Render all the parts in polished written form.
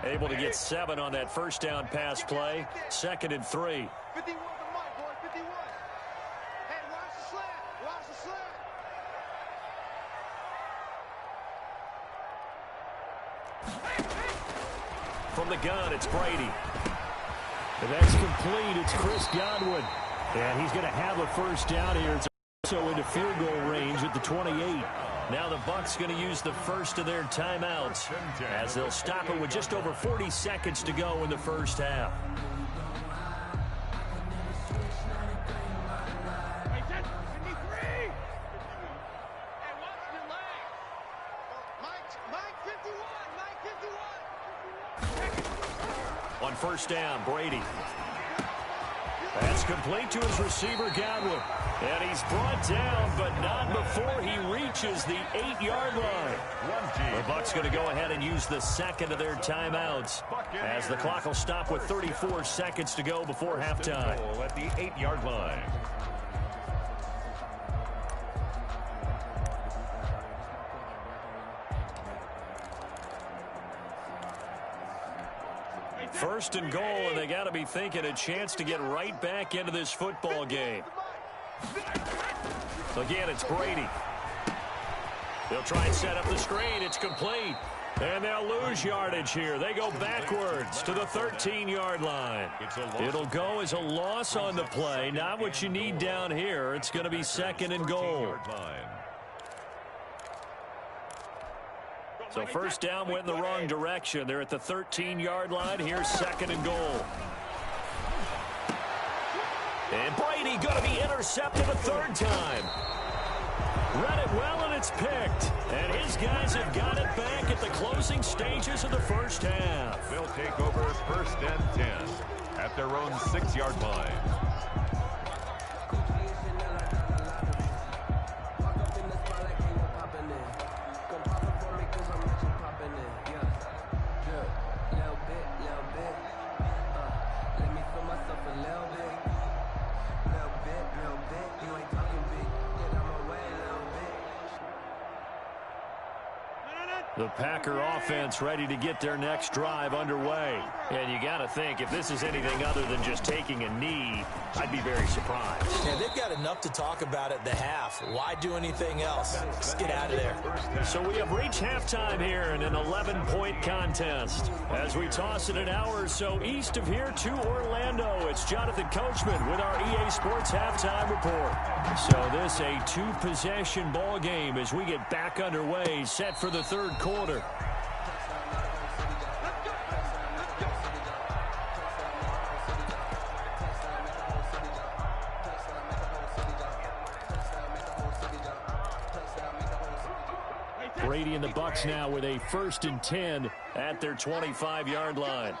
Able to get 7 on that first down pass play. 2nd and 3. 51 to Mike, boy, 51. Hey, watch the slant. Watch the slant. From the gun, it's Brady. And that's complete. It's Chris Godwin. And he's going to have a first down here. It's also into field goal range at the 28. Now the Bucs going to use the first of their timeouts as they'll stop it with just over 40 seconds to go in the first half. On first down, Brady. That's complete to his receiver, Godwin. And he's brought down, but not before he reaches the 8-yard line. The Bucs going to go ahead and use the second of their timeouts as the clock will stop with 34 seconds to go before halftime. At the 8-yard line. First and goal, and they got to be thinking a chance to get right back into this football game. Again, it's Brady. They'll try and set up the screen. It's complete. And they'll lose yardage here. They go backwards to the 13-yard line. It'll go as a loss on the play. Not what you need down here. It's going to be 2nd and goal. So first down went in the wrong direction. They're at the 13-yard line. Here's 2nd and goal. And Brady going to be intercepted a 3rd time. Read it well, and it's picked. And his guys have got it back at the closing stages of the first half. They'll take over 1st and 10 at their own 6-yard line. The Packer offense ready to get their next drive underway. And you got to think, if this is anything other than just taking a knee, I'd be very surprised. Yeah, they've got enough to talk about at the half. Why do anything else? Just get out of there. So we have reached halftime here in an 11-point contest. As we toss it an hour or so east of here to Orlando, it's Jonathan Coachman with our EA Sports halftime report. So this a 2-possession ball game as we get back underway, set for the 3rd quarter. Brady and the Bucs now with a 1st and 10 at their 25-yard line.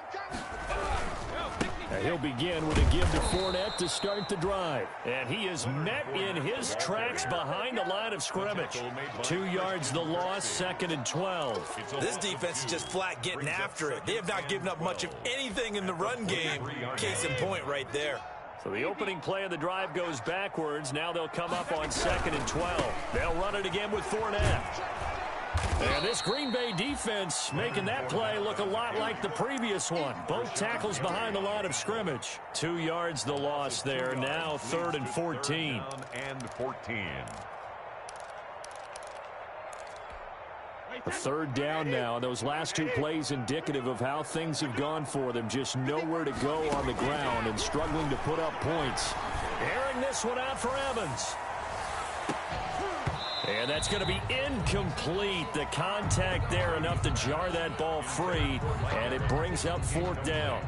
Now he'll begin with a give to Fournette to start the drive. And he is met in his tracks behind the line of scrimmage. 2 yards the loss, 2nd and 12. This defense is just flat getting after it. They have not given up much of anything in the run game. Case in point right there. So the opening play of the drive goes backwards. Now they'll come up on 2nd and 12. They'll run it again with Fournette. And this Green Bay defense making that play look a lot like the previous one. Both tackles behind the line of scrimmage. 2 yards the loss there. Now 3rd and 14. And 14. A 3rd down now. Those last 2 plays indicative of how things have gone for them. Just nowhere to go on the ground and struggling to put up points. Airing this one out for Evans. And that's going to be incomplete. The contact there enough to jar that ball free, and it brings up 4th down.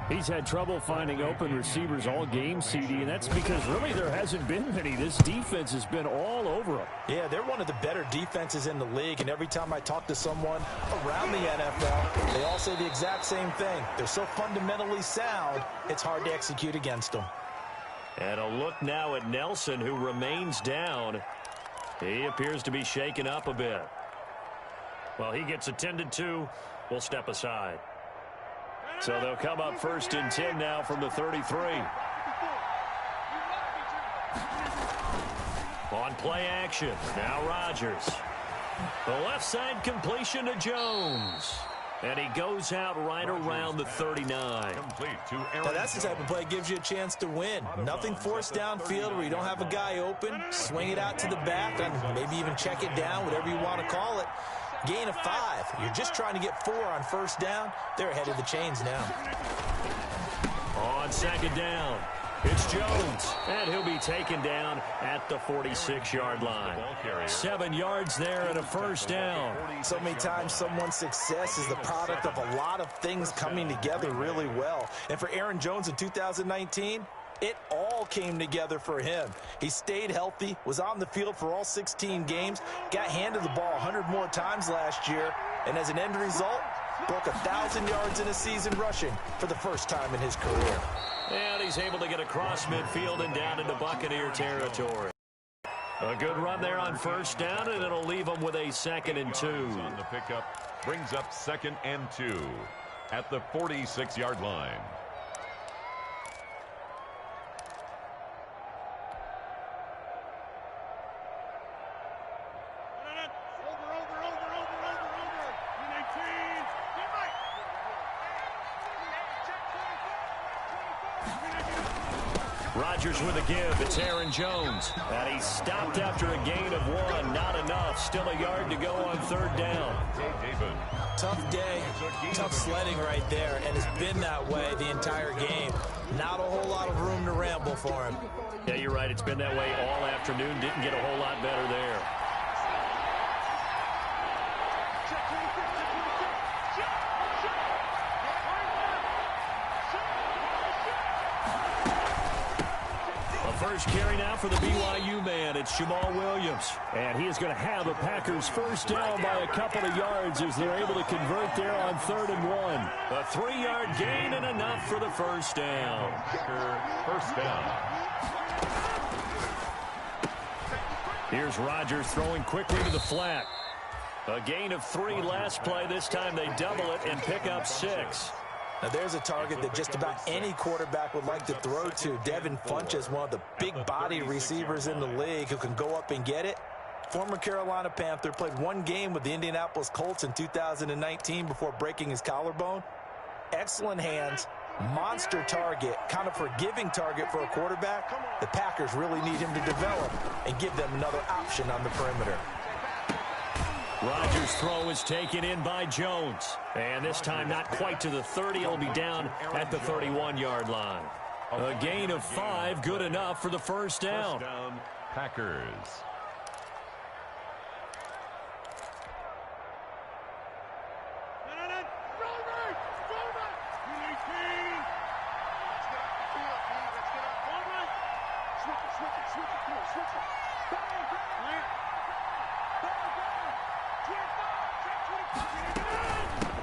He's had trouble finding open receivers all game, CD, and that's because really there hasn't been many. This defense has been all over them. Yeah, they're one of the better defenses in the league, and every time I talk to someone around the NFL, they all say the exact same thing. They're so fundamentally sound, it's hard to execute against them. And a look now at Nelson, who remains down. He appears to be shaken up a bit. Well, he gets attended to. We'll step aside. So they'll come up 1st and 10 now from the 33. On play action. Now Rodgers. The left side completion to Jones. And he goes out right around the 39. Complete to Aaron Now, that's the type of play that gives you a chance to win. Nothing forced downfield where you don't have a guy open. Swing it out to the back and maybe even check it down, whatever you want to call it. Gain of 5. You're just trying to get 4 on first down. They're ahead of the chains now. On second down, it's Jones, and he'll be taken down at the 46-yard line. 7 yards there and a first down. So many times someone's success is the product of a lot of things coming together really well. And for Aaron Jones in 2019, it all came together for him. He stayed healthy, was on the field for all 16 games, got handed the ball 100 more times last year, and as an end result, broke 1,000 yards in a season rushing for the first time in his career. And he's able to get across midfield and down into Buccaneer territory. A good run there on first down, and it'll leave him with a 2nd and 2. On the pickup, brings up 2nd and 2 at the 46-yard line. Rodgers with a give. It's Aaron Jones. And he stopped after a gain of 1. Not enough. Still a yard to go on third down. Tough day, tough sledding right there, and it's been that way the entire game. Not a whole lot of room to ramble for him. Yeah, you're right. It's been that way all afternoon. Didn't get a whole lot better there. First carry now for the BYU man. It's Jamal Williams. And he is going to have a Packers first down by a couple of yards as they're able to convert there on 3rd and 1. A 3-yard gain and enough for the first down. First down. Here's Rodgers throwing quickly to the flat. A gain of 3 last play. This time they double it and pick up 6. Now, there's a target that just about any quarterback would like to throw to. Devin Funch is one of the big-body receivers in the league who can go up and get it. Former Carolina Panther, played 1 game with the Indianapolis Colts in 2019 before breaking his collarbone. Excellent hands, monster target, kind of forgiving target for a quarterback. The Packers really need him to develop and give them another option on the perimeter. Rodgers' throw is taken in by Jones. And this time not quite to the 30. He'll be down at the 31-yard line. A gain of 5, good enough for the first down. First down, Packers.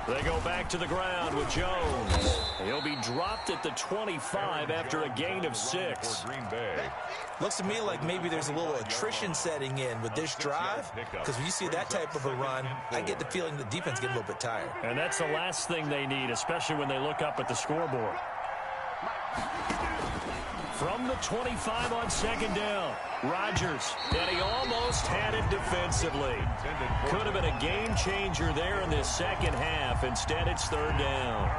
They go back to the ground with Jones. He'll be dropped at the 25 after a gain of 6. Green Bay. Looks to me like maybe there's a little attrition setting in with this drive, because when you see that type of a run, I get the feeling the defense gets a little bit tired. And that's the last thing they need, especially when they look up at the scoreboard. From the 25 on second down, Rodgers, and he almost had it defensively. Could have been a game changer there in this second half. Instead, it's third down.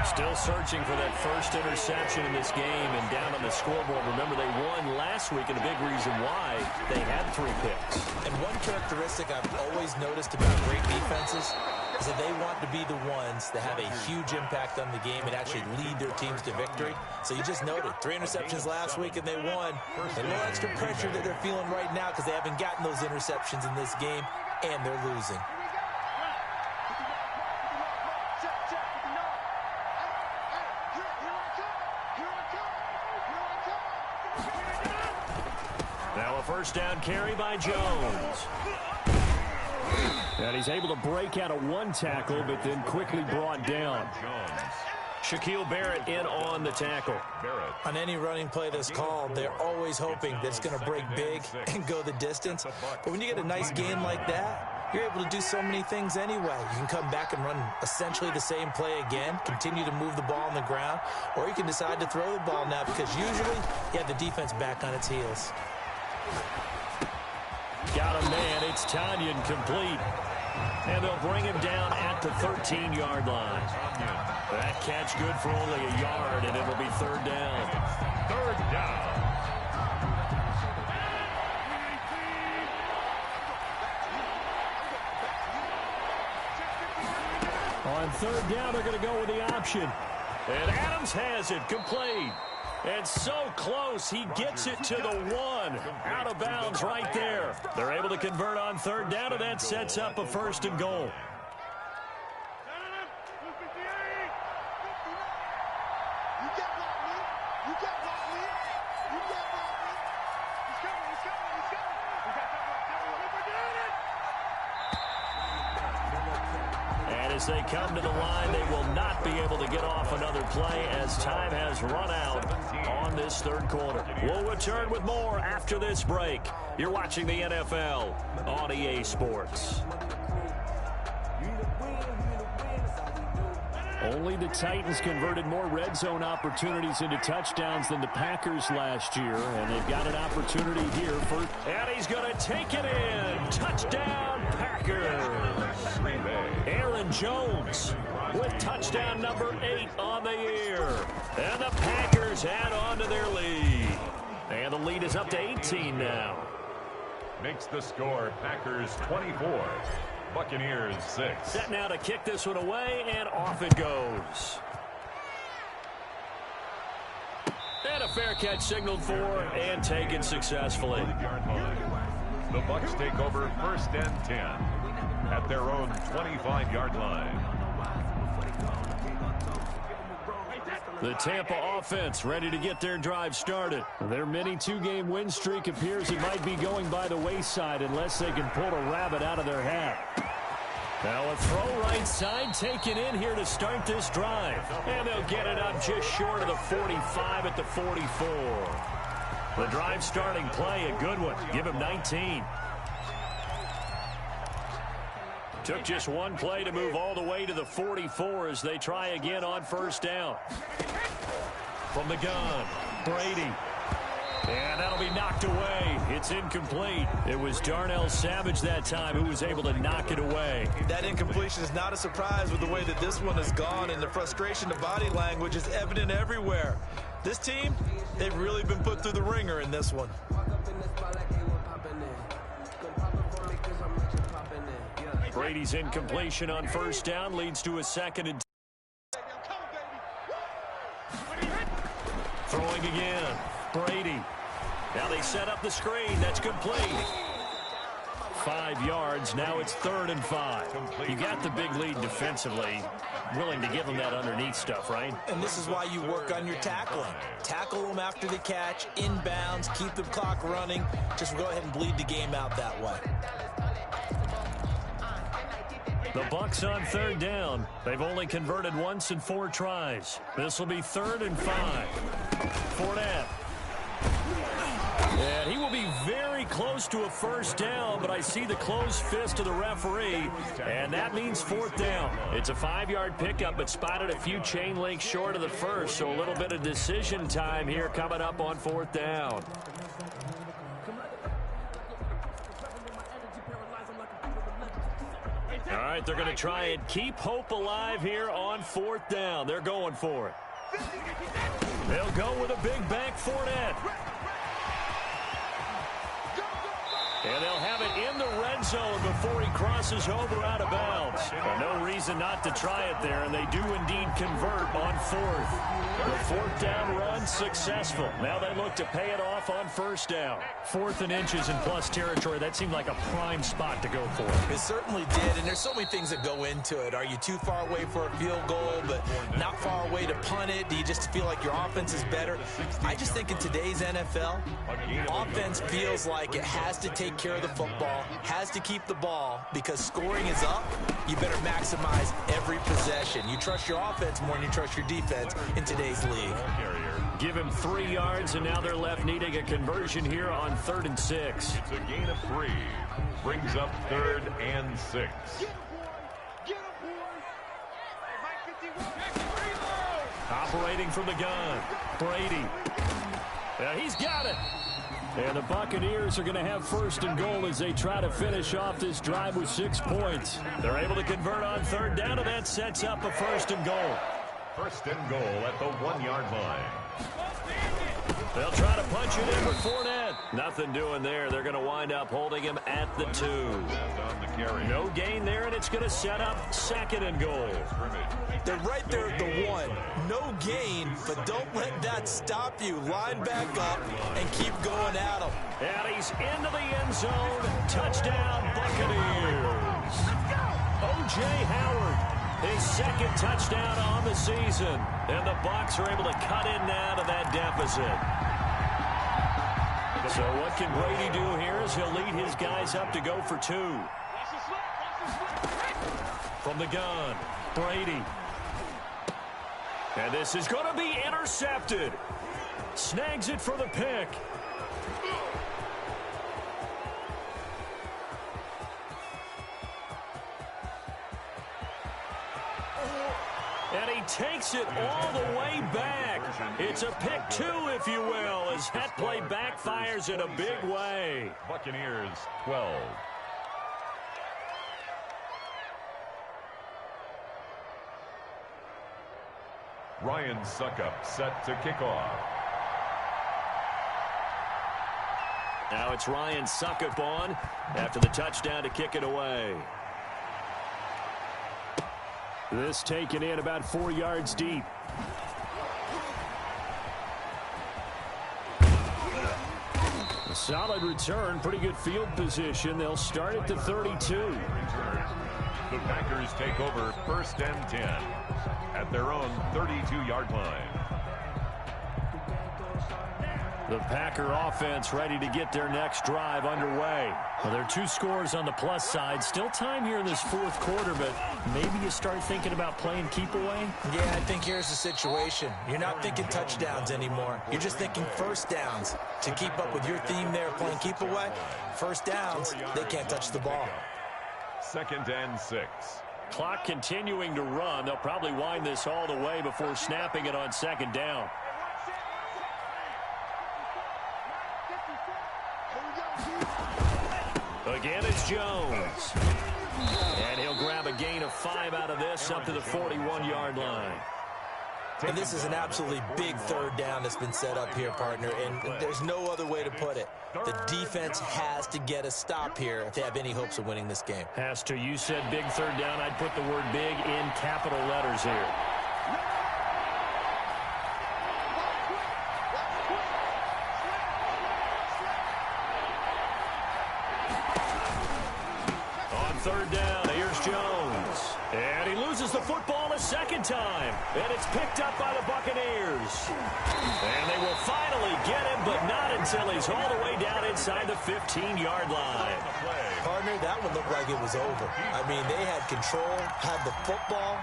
Still searching for that first interception in this game and down on the scoreboard. Remember, they won last week, and a big reason why they had 3 picks. And one characteristic I've always noticed about great defenses is that they want to be the ones that have a huge impact on the game and actually lead their teams to victory. So you just noted 3 interceptions last week and they won. A little extra pressure that they're feeling right now because they haven't gotten those interceptions in this game, and they're losing. Now a first down carry by Jones. And he's able to break out of 1 tackle, but then quickly brought down. Shaquille Barrett in on the tackle. On any running play that's called, they're always hoping that it's going to break big and go the distance. But when you get a nice gain like that, you're able to do so many things anyway. You can come back and run essentially the same play again, continue to move the ball on the ground, or you can decide to throw the ball now because usually you have the defense back on its heels. Got a man. It's Tanyan complete. And they'll bring him down at the 13-yard line. That catch good for only a yard, and it'll be third down. Third down. On third down, they're going to go with the option. And Adams has it, complete. And so close, he gets it to the 1. Out of bounds right there. They're able to convert on third down, and that sets up a first and goal. As they come to the line, they will not be able to get off another play as time has run out on this third quarter. We'll return with more after this break. You're watching the NFL on EA Sports. Only the Titans converted more red zone opportunities into touchdowns than the Packers last year, and they've got an opportunity here for... And he's going to take it in. Touchdown, Packers. Aaron Jones with touchdown number 8 on the year. And the Packers add on to their lead. And the lead is up to 18 now. Makes the score Packers 24. Buccaneers 6. Set now to kick this one away, and off it goes. And a fair catch signaled for and taken successfully. The Bucs take over first and 10 at their own 25-yard line. The Tampa offense ready to get their drive started. Their mini two-game win streak appears it might be going by the wayside unless they can pull a rabbit out of their hat. Now a throw right side taken in here to start this drive. And they'll get it up just short of the 45 at the 44. The drive starting play, a good one. Give him 19. Took just one play to move all the way to the 44 as they try again on first down. From the gun, Brady. And that'll be knocked away. It's incomplete. It was Darnell Savage that time who was able to knock it away. That incompletion is not a surprise with the way that this one has gone, and the frustration of body language is evident everywhere. This team, they've really been put through the ringer in this one. Brady's incompletion on first down leads to a second and 10. Throwing again. Brady. Now they set up the screen. That's complete. 5 yards. Now it's 3rd and 5. You got the big lead defensively. Willing to give them that underneath stuff, right? And this is why you work on your tackling. Tackle them after the catch, inbounds, keep the clock running. Just go ahead and bleed the game out that way. The Bucs on third down. They've only converted once in 4 tries. This will be 3rd and 5. Fournette. And he will be very close to a first down, but I see the closed fist of the referee, and that means 4th down. It's a 5-yard pickup, but spotted a few chain links short of the first, so a little bit of decision time here coming up on 4th down. All right, they're going to try and keep hope alive here on 4th down. They're going for it. They'll go with a big back Fournette. And they'll have it in the red zone before he crosses over out of bounds. No reason not to try it there, and they do indeed convert on 4th. The 4th down run successful. Now they look to pay it off on first down. 4th and inches in plus territory. That seemed like a prime spot to go for. It certainly did, and there's so many things that go into it. Are you too far away for a field goal, but not far away to punt it? Do you just feel like your offense is better? I just think in today's NFL, offense feels like it has to take care of the football, has to keep the ball, because scoring is up. You better maximize every possession. You trust your offense more than you trust your defense in today's league. Give him 3 yards, and now they're left needing a conversion here on 3rd and 6. It's a gain of 3. Brings up 3rd and 6. Operating from the gun, Brady. He's got it. And the Buccaneers are going to have first and goal as they try to finish off this drive with 6 points. They're able to convert on third down, and that sets up a first and goal. First and goal at the 1-yard line. They'll try to punch it in with Fournette. Nothing doing there. They're going to wind up holding him at the 2. No gain there, and it's going to set up second and goal. They're right there at the 1. No gain, but don't let that stop you. Line back up and keep going at him. And he's into the end zone. Touchdown, Buccaneers. O.J. Howard. His second touchdown on the season. And the Bucs are able to cut in now to that deficit. So what can Brady do here is he'll lead his guys up to go for 2. From the gun, Brady. And this is going to be intercepted. Snags it for the pick. And he takes it all the way back. It's a pick 2, if you will, as that play backfires in a big way. Buccaneers 12. Ryan Suckup set to kick off. Now it's Ryan Suckup on after the touchdown to kick it away. This taken in about 4 yards deep. A solid return, pretty good field position. They'll start at the 32. The Packers take over first and 10 at their own 32-yard line. The Packer offense ready to get their next drive underway. Well, there are 2 scores on the plus side. Still time here in this fourth quarter, but maybe you start thinking about playing keep away? Yeah, I think here's the situation. You're not thinking touchdowns anymore. You're just thinking first downs. To keep up with your theme there, playing keep away, first downs, they can't touch the ball. Second and 6. Clock continuing to run. They'll probably wind this all the way before snapping it on second down. Again, it's Jones. And he'll grab a gain of 5 out of this up to the 41-yard line. And this is an absolutely big third down that's been set up here, partner, and there's no other way to put it. The defense has to get a stop here if they have any hopes of winning this game. Has to. You said big third down. I'd put the word big in capital letters here. Third down, here's Jones. And he loses the football a second time. And it's picked up by the Buccaneers. And they will finally get him, but not until he's all the way down inside the 15-yard line. Partner, that one looked like it was over. I mean, they had control, had the football,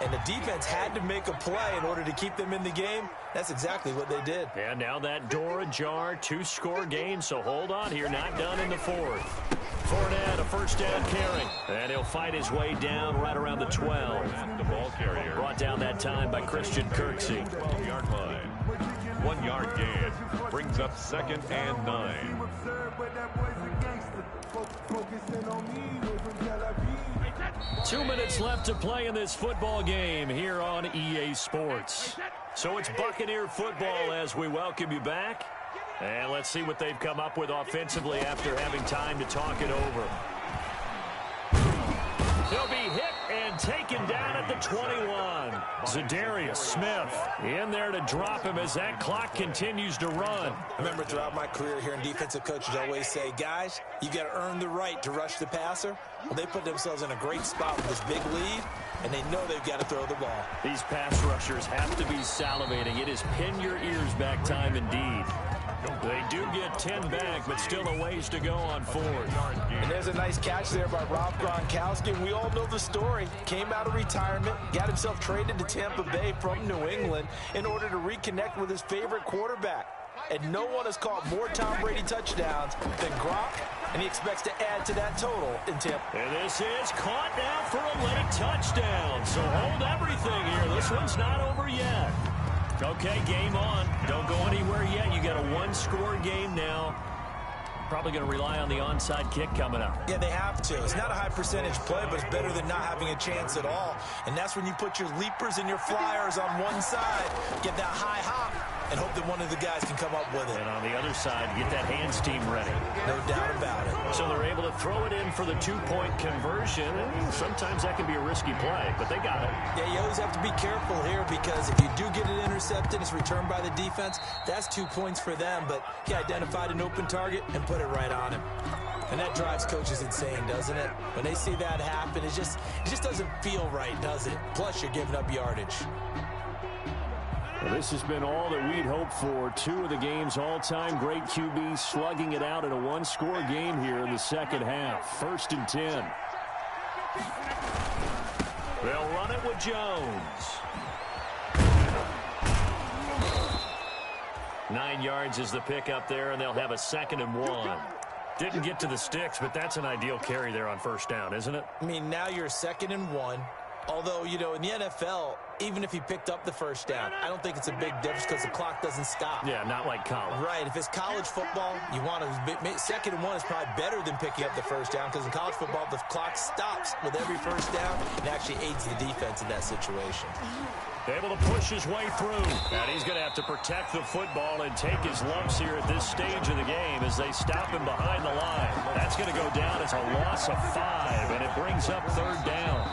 and the defense had to make a play in order to keep them in the game. That's exactly what they did. And now that door ajar, 2-score game, so hold on here, not done in the fourth. Fournette, a first down carry. And he'll fight his way down right around the 12. The ball carrier. Brought down that time by Christian Kirksey. 12-yard line. 1-yard gain. Brings up second and 9. Two minutes left to play in this football game here on EA Sports. So it's Buccaneer football as we welcome you back. And let's see what they've come up with offensively after having time to talk it over. He'll be hit and taken down at the 21. Zadarius Smith in there to drop him as that clock continues to run. I remember throughout my career here in defensive coaches always say, guys, you got to earn the right to rush the passer. Well, they put themselves in a great spot with this big lead, and they know they've got to throw the ball. These pass rushers have to be salivating. It is pin your ears back time indeed. They do get 10 back, but still a ways to go on fourth. And there's a nice catch there by Rob Gronkowski. We all know the story. Came out of retirement, got himself traded to Tampa Bay from New England in order to reconnect with his favorite quarterback. And no one has caught more Tom Brady touchdowns than Gronk, and he expects to add to that total in Tampa. And this is caught now for a late touchdown. So hold everything here. This one's not over yet. Okay, game on. Don't go anywhere yet. You got a 1-score game now. Probably going to rely on the onside kick coming up. Yeah, they have to. It's not a high percentage play, but it's better than not having a chance at all. And that's when you put your leapers and your flyers on one side, get that high hop, and hope that one of the guys can come up with it. And on the other side, get that hands team ready. No doubt about it. So they're able to throw it in for the two-point conversion. And sometimes that can be a risky play, but they got it. Yeah, you always have to be careful here because if you do get it intercepted, it's returned by the defense. That's 2 points for them, but he identified an open target and put it right on him. And that drives coaches insane, doesn't it? When they see that happen, it just doesn't feel right, does it? Plus, you're giving up yardage. Well, this has been all that we'd hoped for. Two of the game's all-time great QBs slugging it out in a one-score game here in the second half. 1st and 10. They'll run it with Jones. 9 yards is the pickup there, and they'll have a 2nd and 1. Didn't get to the sticks, but that's an ideal carry there on 1st down, isn't it? I mean, now you're 2nd and 1. Although, you know, in the NFL, even if he picked up the 1st down, I don't think it's a big difference because the clock doesn't stop. Yeah, not like college. Right. If it's college football, you want to 2nd and 1 is probably better than picking up the 1st down because in college football, the clock stops with every 1st down and actually aids the defense in that situation. Able to push his way through. And he's going to have to protect the football and take his lumps here at this stage of the game as they stop him behind the line. That's going to go down as a loss of 5, and it brings up 3rd down.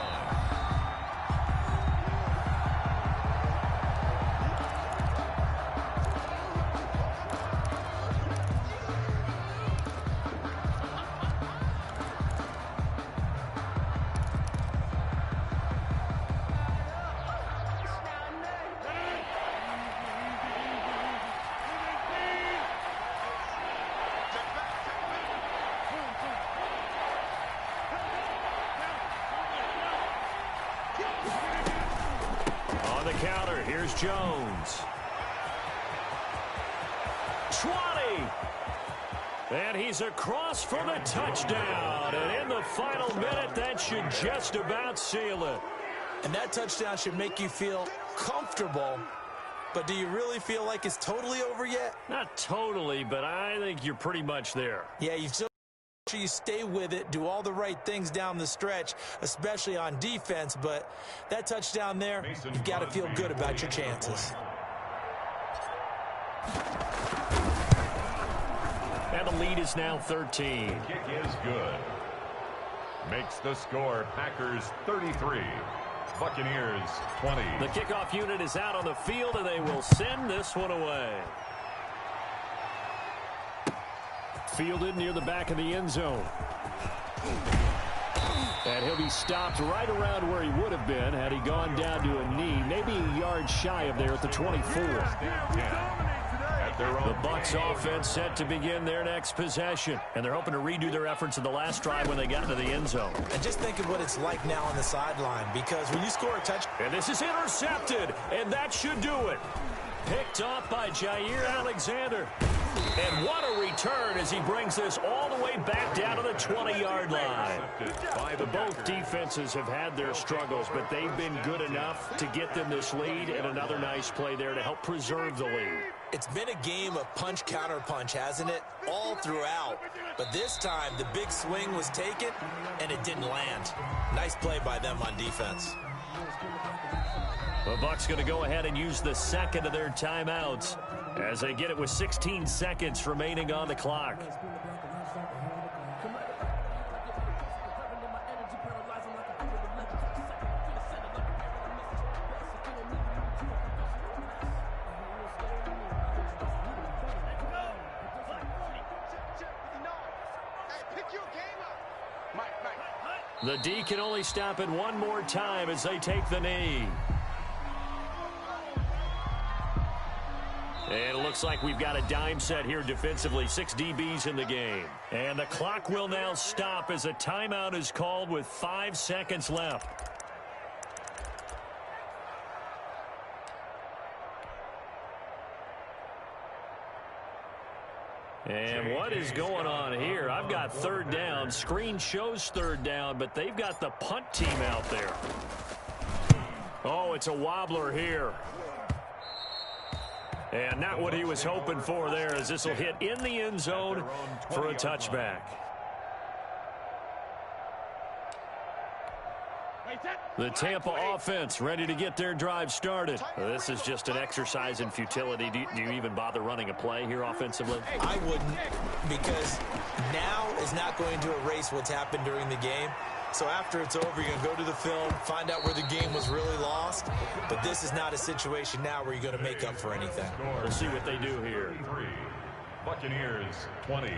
On the counter, here's Jones. 20. And he's across for the touchdown. And in the final minute, that should just about seal it. And that touchdown should make you feel comfortable. But do you really feel like it's totally over yet? Not totally, but I think you're pretty much there. Yeah, you've still you stay with it, do all the right things down the stretch, especially on defense, but that touchdown there, you've got to feel good about your chances. And the lead is now 13. The kick is good. Makes the score Packers 33. Buccaneers 20. The kickoff unit is out on the field, and they will send this one away. Fielded near the back of the end zone. And he'll be stopped right around where he would have been had he gone down to a knee, maybe a yard shy of there at the 24. The Bucs offense set to begin their next possession, and they're hoping to redo their efforts in the last drive when they got into the end zone. And just think of what it's like now on the sideline, because when you score a touchdown. And this is intercepted, and that should do it. Picked off by Jair Alexander. And what a return as he brings this all the way back down to the 20-yard line. Both defenses have had their struggles, but they've been good enough to get them this lead, and another nice play there to help preserve the lead. It's been a game of punch-counter-punch, hasn't it? All throughout. But this time, the big swing was taken, and it didn't land. Nice play by them on defense. The Bucs going to go ahead and use the second of their timeouts as they get it with 16 seconds remaining on the clock. The D can only stop it one more time as they take the knee. And it looks like we've got a dime set here defensively. 6 DBs in the game. And the clock will now stop as a timeout is called with 5 seconds left. And what is going on here? I've got 3rd down. Screen shows 3rd down, but they've got the punt team out there. Oh, it's a wobbler here. And not what he was hoping for there, as this will hit in the end zone for a touchback. The Tampa offense ready to get their drive started. This is just an exercise in futility. Do you even bother running a play here offensively? I wouldn't, because now is not going to erase what's happened during the game. So after it's over, you're going to go to the film, find out where the game was really lost. But this is not a situation now where you're going to make up for anything. We'll see what they do here. Buccaneers 20,